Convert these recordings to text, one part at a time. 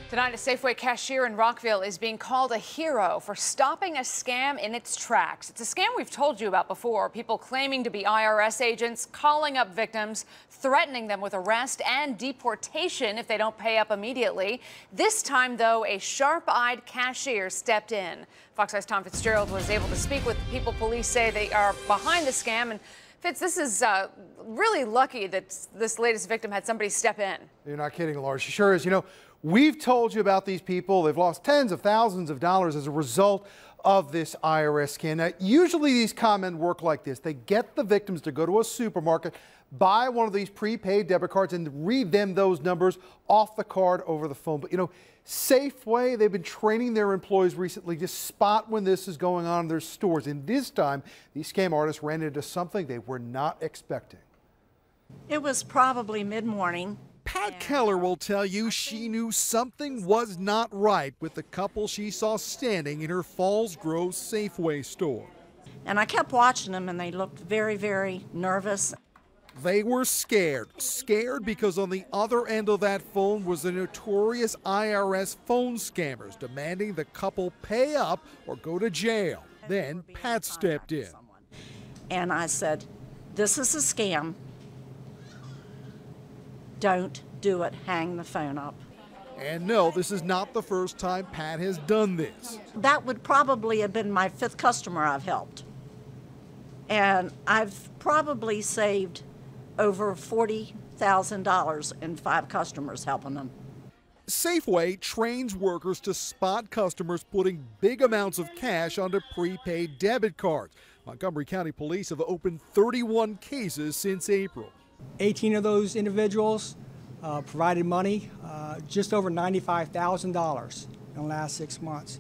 Tonight, a Safeway cashier in Rockville is being called a hero for stopping a scam in its tracks. It's a scam we've told you about before. People claiming to be IRS agents, calling up victims, threatening them with arrest and deportation if they don't pay up immediately. This time, though, a sharp-eyed cashier stepped in. Fox5's Tom Fitzgerald was able to speak with people police say they are behind the scam. And Fitz, this is really lucky that this latest victim had somebody step in. You're not kidding, Laura. She sure is. You know, we've told you about these people. They've lost tens of thousands of dollars as a result of this IRS scam. Now, usually these con men work like this. They get the victims to go to a supermarket, buy one of these prepaid debit cards, and read them those numbers off the card over the phone. But, you know, Safeway, they've been training their employees recently to spot when this is going on in their stores. And this time, these scam artists ran into something they were not expecting. It was probably mid-morning. Pat Keller will tell you she knew something was not right with the couple she saw standing in her Falls Grove Safeway store. And I kept watching them, and they looked very, very nervous. They were scared because on the other end of that phone was the notorious IRS phone scammers demanding the couple pay up or go to jail. Then Pat stepped in. And I said, "This is a scam. Don't do it. Hang the phone up." And no, this is not the first time Pat has done this. That would probably have been my 5th customer I've helped. And I've probably saved over $40,000 in 5 customers helping them. Safeway trains workers to spot customers putting big amounts of cash onto prepaid debit cards. Montgomery County Police have opened 31 cases since April. 18 of those individuals provided money, just over $95,000 in the last 6 months.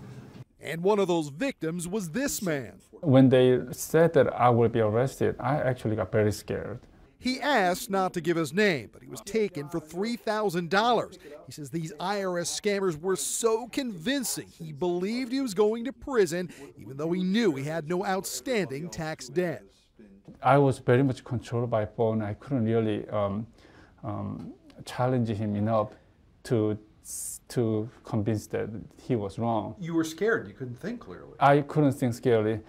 And one of those victims was this man. When they said that I would be arrested, I actually got very scared. He asked not to give his name, but he was taken for $3,000. He says these IRS scammers were so convincing he believed he was going to prison, even though he knew he had no outstanding tax debt. I was very much controlled by phone. I couldn't really challenge him enough to convince that he was wrong. You were scared. You couldn't think clearly. I couldn't think clearly.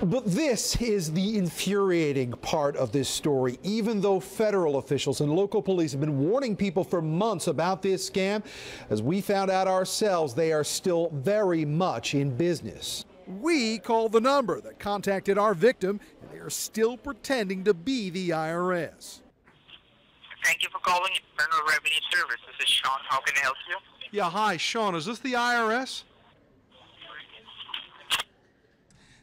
But this is the infuriating part of this story. Even though federal officials and local police have been warning people for months about this scam, as we found out ourselves, they are still very much in business. We called the number that contacted our victim, and they are still pretending to be the IRS. Thank you for calling Internal Revenue Service. This is Sean. How can I help you? Yeah, hi, Sean. Is this the IRS?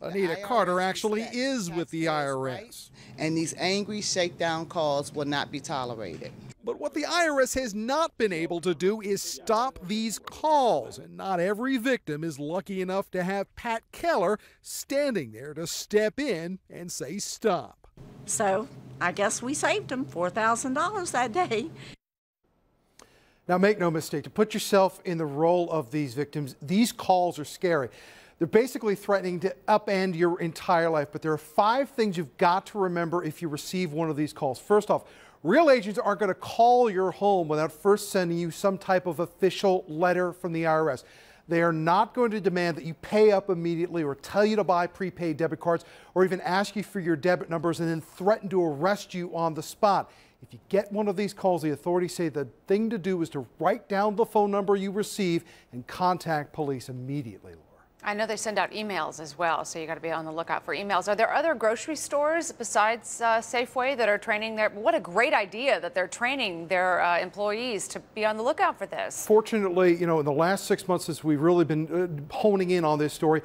Anita Carter actually is with the IRS. And these angry shakedown calls will not be tolerated. But what the IRS has not been able to do is stop these calls. And not every victim is lucky enough to have Pat Keller standing there to step in and say stop. So I guess we saved them $4,000 that day. Now, make no mistake, to put yourself in the role of these victims, these calls are scary. They're basically threatening to upend your entire life. But there are 5 things you've got to remember if you receive one of these calls. First off, real agents aren't going to call your home without first sending you some type of official letter from the IRS. They are not going to demand that you pay up immediately or tell you to buy prepaid debit cards or even ask you for your debit numbers and then threaten to arrest you on the spot. If you get one of these calls, the authorities say the thing to do is to write down the phone number you receive and contact police immediately, Laura. I know they send out emails as well, so you got to be on the lookout for emails. Are there other grocery stores besides Safeway that are training their? What a great idea that they're training their employees to be on the lookout for this. Fortunately, you know, in the last 6 months since we've really been honing in on this story,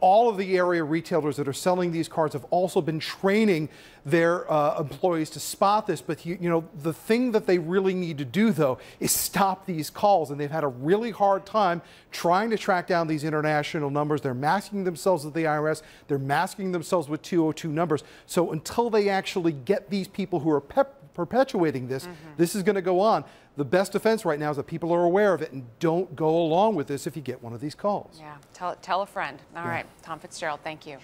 all of the area retailers that are selling these cards have also been training their employees to spot this. But, you know, the thing that they really need to do, though, is stop these calls. And they've had a really hard time trying to track down these international numbers. They're masking themselves with the IRS. They're masking themselves with 202 numbers. So until they actually get these people who are perpetuating this, this is going to go on. The best defense right now is that people are aware of it and don't go along with this if you get one of these calls. Yeah, tell a friend. All right, Tom Fitzgerald, thank you.